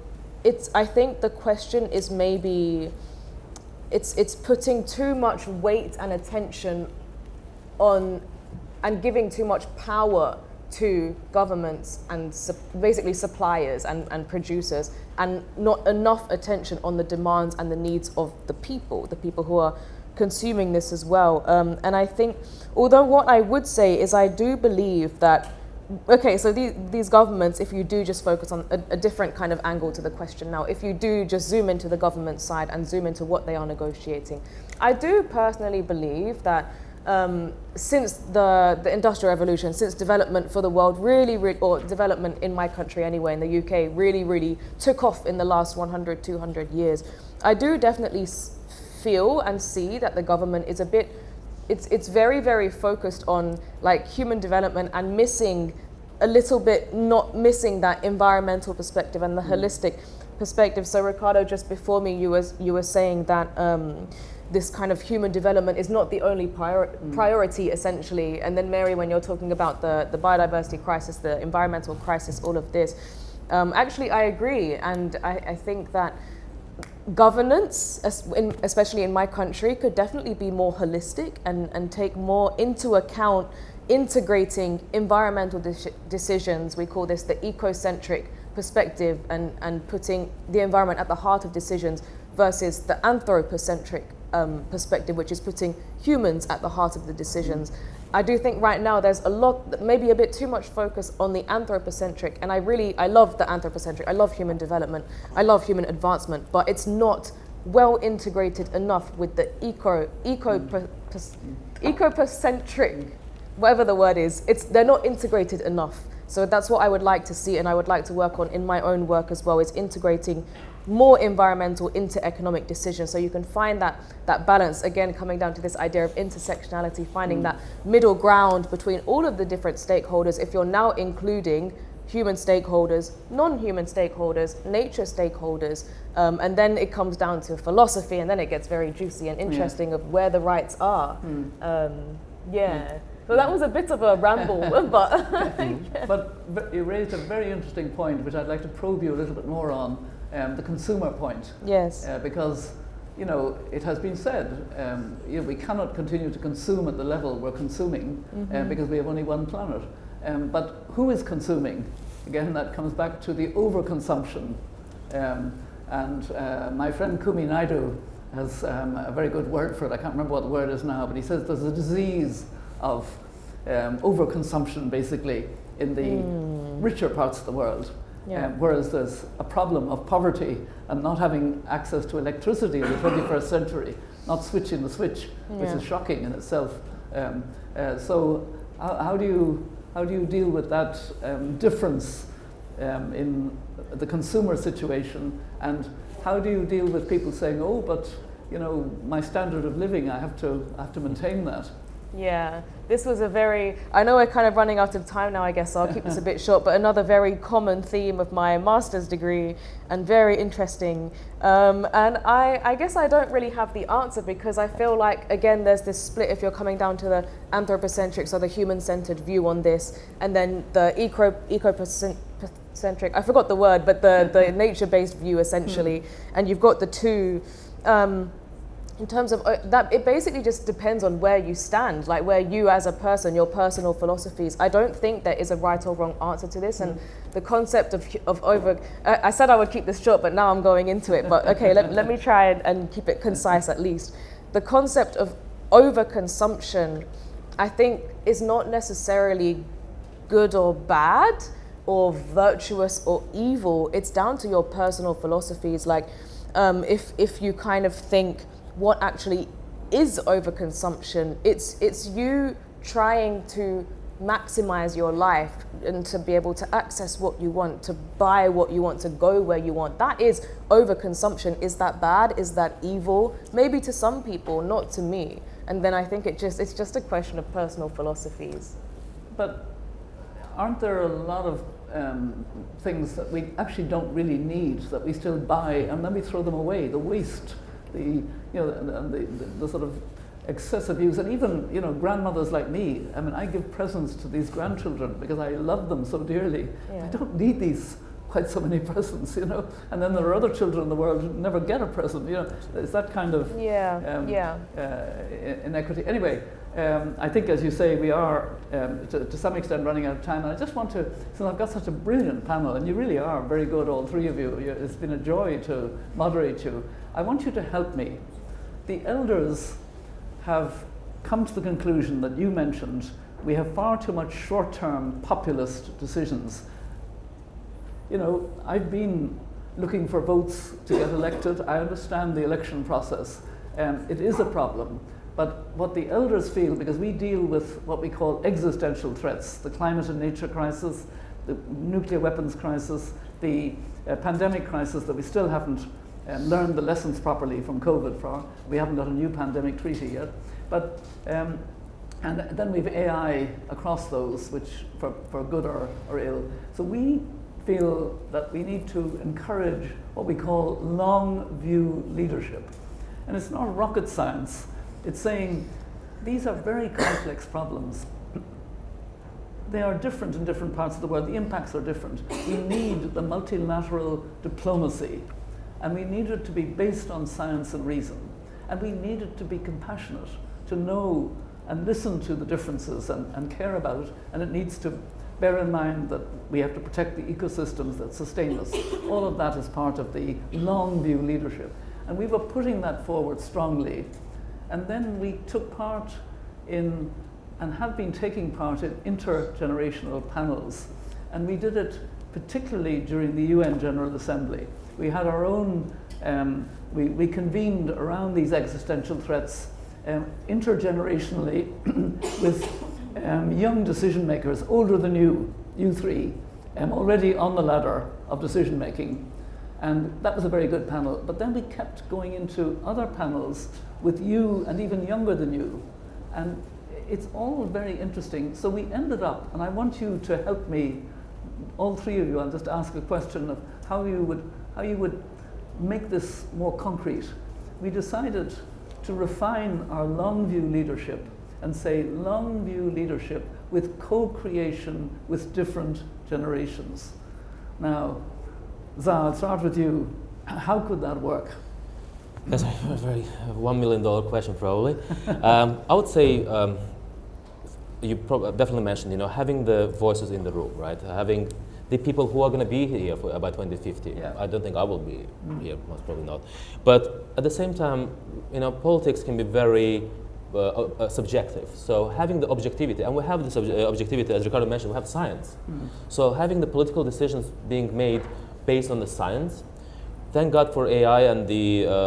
the question is maybe it's putting too much weight and attention on and giving too much power to governments and basically suppliers and producers, and not enough attention on the demands and the needs of the people who are consuming this as well. And I think, although what I would say is I do believe that, okay, so these governments, if you do just focus on a different kind of angle to the question now, if you do just zoom into the government side and zoom into what they are negotiating, I do personally believe that since the Industrial Revolution, since development for the world or development in my country anyway, in the UK, really took off in the last 100, 200 years, I do definitely feel and see that the government is a bit, it's very focused on like human development and missing a little bit, not missing that environmental perspective and the holistic perspective. So Ricardo, just before me, you were saying that this kind of human development is not the only priority essentially. And then Mary, when you're talking about the biodiversity crisis, the environmental crisis, all of this, actually I agree. And I think that governance, especially in my country, could definitely be more holistic and take more into account integrating environmental decisions. We call this the ecocentric perspective, and putting the environment at the heart of decisions versus the anthropocentric perspective, which is putting humans at the heart of the decisions. I do think right now there's a lot, maybe a bit too much focus on the anthropocentric, and I love the anthropocentric, I love human development, I love human advancement, but it's not well integrated enough with the ecocentric, whatever the word is, they're not integrated enough. So that's what I would like to see, and I would like to work on in my own work as well, is integrating more environmental into economic decisions. So you can find that balance, again, coming down to this idea of intersectionality, finding that middle ground between all of the different stakeholders. If you're now including human stakeholders, non-human stakeholders, nature stakeholders, and then it comes down to philosophy, and then it gets very juicy and interesting of where the rights are. So that was a bit of a ramble, but... But you raised a very interesting point, which I'd like to probe you a little bit more on, the consumer point. Yes. Because, it has been said, we cannot continue to consume at the level we're consuming because we have only one planet. But who is consuming? Again, that comes back to the overconsumption. And my friend Kumi Naidu has a very good word for it. I can't remember what the word is now, but he says there's a disease of overconsumption, basically, in the richer parts of the world. Whereas there's a problem of poverty and not having access to electricity in the 21st century, not switching the switch, which is shocking in itself. So how do you deal with that difference in the consumer situation, and how do you deal with people saying, oh, but my standard of living, I have to maintain that? Yeah, this was I know we're kind of running out of time now, I guess, so I'll keep this a bit short, but another very common theme of my master's degree, and very interesting. And I guess I don't really have the answer, because I feel like, again, there's this split if you're coming down to the anthropocentric, so the human-centered view on this, and then the ecocentric, I forgot the word, but the nature-based view, essentially. And you've got the two. In terms of that, it basically just depends on where you stand, like where you as a person, your personal philosophies. I don't think there is a right or wrong answer to this. And the concept of over, I said I would keep this short, but now I'm going into it. But okay, let me try and keep it concise at least. The concept of overconsumption, I think, is not necessarily good or bad or virtuous or evil. It's down to your personal philosophies. Like if you kind of think, what actually is overconsumption? It's you trying to maximize your life and to be able to access what you want, to buy what you want, to go where you want. That is overconsumption. Is that bad? Is that evil? Maybe to some people, not to me. And then I think it's just a question of personal philosophies. But aren't there a lot of things that we actually don't really need that we still buy and then we throw them away? The waste, the sort of excessive use, and even grandmothers like me. I mean, I give presents to these grandchildren because I love them so dearly. Yeah. I don't need these quite so many presents, and then there are other children in the world who never get a present. It's that kind of inequity. Anyway, I think, as you say, we are to some extent running out of time, and I just want to, since I've got such a brilliant panel, and you really are very good, all three of you. It's been a joy to moderate you. I want you to help me. The elders have come to the conclusion that you mentioned. We have far too much short-term populist decisions. I've been looking for votes to get elected. I understand the election process. It is a problem. But what the elders feel, because we deal with what we call existential threats, the climate and nature crisis, the nuclear weapons crisis, the pandemic crisis that we still haven't learned the lessons properly from COVID for. We haven't got a new pandemic treaty yet. But and then we've AI across those, which for good or ill. So we feel that we need to encourage what we call long view leadership. And it's not rocket science. It's saying these are very complex problems. They are different in different parts of the world. The impacts are different. We need the multilateral diplomacy, and we need it to be based on science and reason. And we need it to be compassionate, to know and listen to the differences and care about it. And it needs to bear in mind that we have to protect the ecosystems that sustain us. All of that is part of the long view leadership. And we were putting that forward strongly. And then we took part in, and have been taking part in, intergenerational panels. And we did it particularly during the UN General Assembly. We had our own, we convened around these existential threats intergenerationally with young decision makers, older than you three, already on the ladder of decision making. And that was a very good panel. But then we kept going into other panels with you and even younger than you. And it's all very interesting. So we ended up, and I want you to help me, all three of you, I'll just ask a question of how you would make this more concrete. We decided to refine our long view leadership and say long view leadership with co-creation with different generations. Now, Za, I'll start with you. How could that work? That's a very $1 million question, probably. I would say you definitely mentioned, having the voices in the room, right? Having the people who are going to be here by 2050. Yeah. I don't think I will be here, most probably not. But at the same time, politics can be very subjective. So having the objectivity, and we have this objectivity, as Ricardo mentioned, we have science. So having the political decisions being made based on the science, thank God for AI and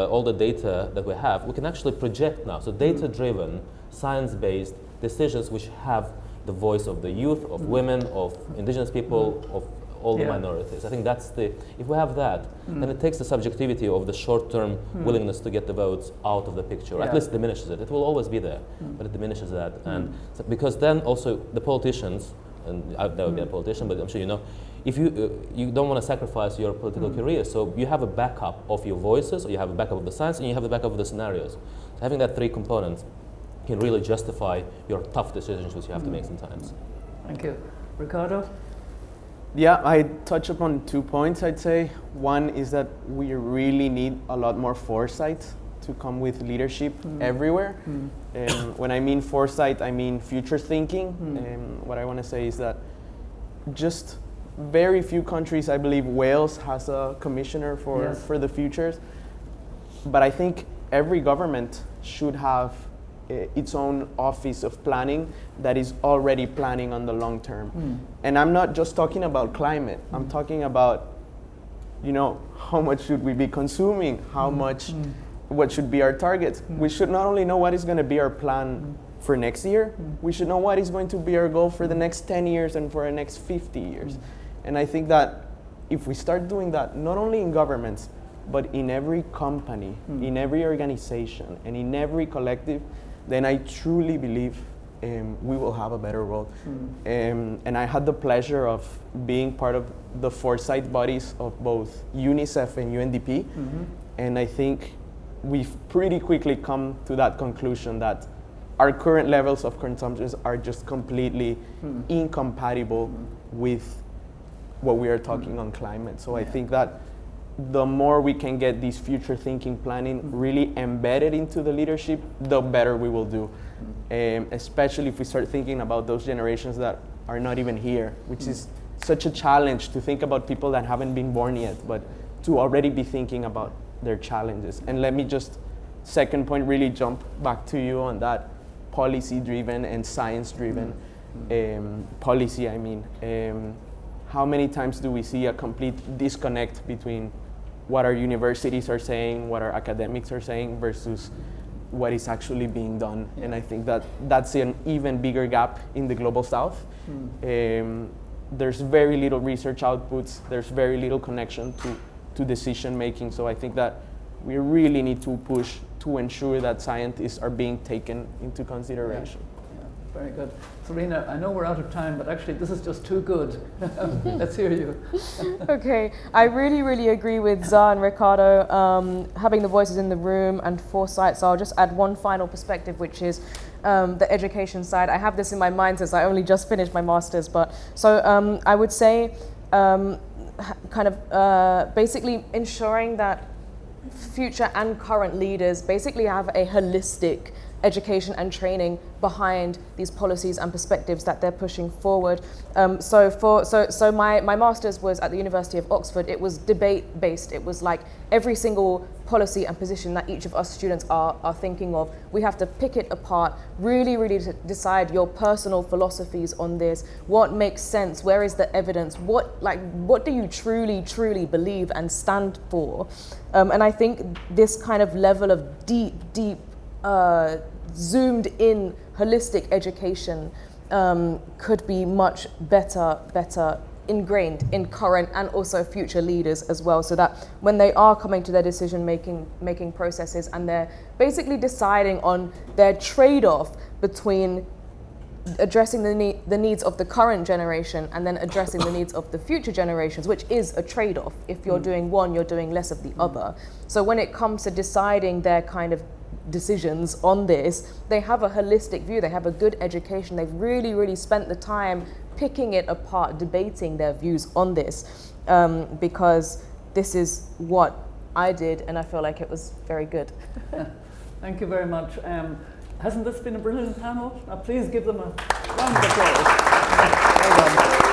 all the data that we have, we can actually project now. So data-driven, science-based decisions which have the voice of the youth, of women, of indigenous people, of all the minorities. I think that's if we have that, then it takes the subjectivity of the short-term willingness to get the votes out of the picture, or at least diminishes it. It will always be there, but it diminishes that. And so, because then also the politicians, and I've never been a politician, but I'm sure you know, if you don't want to sacrifice your political career, so you have a backup of your voices, or you have a backup of the science, and you have the backup of the scenarios. So having that three components can really justify your tough decisions which you have to make sometimes. Thank you. Ricardo? Yeah, I touch upon 2 points, I'd say. One is that we really need a lot more foresight to come with leadership everywhere. When I mean foresight, I mean future thinking. What I want to say is that just very few countries, I believe Wales has a commissioner for the futures, but I think every government should have its own office of planning that is already planning on the long term. And I'm not just talking about climate, I'm talking about, you know, how much should we be consuming, how much, what should be our targets. We should not only know what is going to be our plan for next year, we should know what is going to be our goal for the next 10 years and for the next 50 years. And I think that if we start doing that, not only in governments, but in every company, in every organization, and in every collective, then I truly believe we will have a better world. And I had the pleasure of being part of the foresight bodies of both UNICEF and UNDP, and I think we've pretty quickly come to that conclusion that our current levels of consumptions are just completely incompatible with what we are talking on climate. So I think that the more we can get this future thinking planning really embedded into the leadership, the better we will do. Especially if we start thinking about those generations that are not even here, which is such a challenge to think about people that haven't been born yet, but to already be thinking about their challenges. And let me just, second point, really jump back to you on that policy-driven and science-driven policy, I mean. How many times do we see a complete disconnect between what our universities are saying, what our academics are saying, versus what is actually being done? And I think that that's an even bigger gap in the global south. There's very little research outputs, there's very little connection to decision making. So I think that we really need to push to ensure that scientists are being taken into consideration. Very good. Serena, I know we're out of time, but actually this is just too good. Let's hear you. Okay, I really, really agree with Zah and Ricardo, having the voices in the room and foresight. So I'll just add one final perspective, which is the education side. I have this in my mind since I only just finished my master's, but so I would say basically ensuring that future and current leaders basically have a holistic education and training behind these policies and perspectives that they're pushing forward. So my master's was at the University of Oxford. It was debate based. It was like every single policy and position that each of us students are thinking of, we have to pick it apart, really decide your personal philosophies on this, what makes sense, where is the evidence, what do you truly believe and stand for. And I think this kind of level of deep zoomed in holistic education could be much better ingrained in current and also future leaders as well, so that when they are coming to their decision making processes and they're basically deciding on their trade-off between addressing the needs of the current generation and then addressing the needs of the future generations, which is a trade-off. If you're doing one, you're doing less of the other. So when it comes to deciding their kind of decisions on this, they have a holistic view, they have a good education, they've really spent the time picking it apart, debating their views on this, because this is what I did and I feel like it was very good. Thank you very much. Hasn't this been a brilliant panel? Now please give them a round of applause. Well done.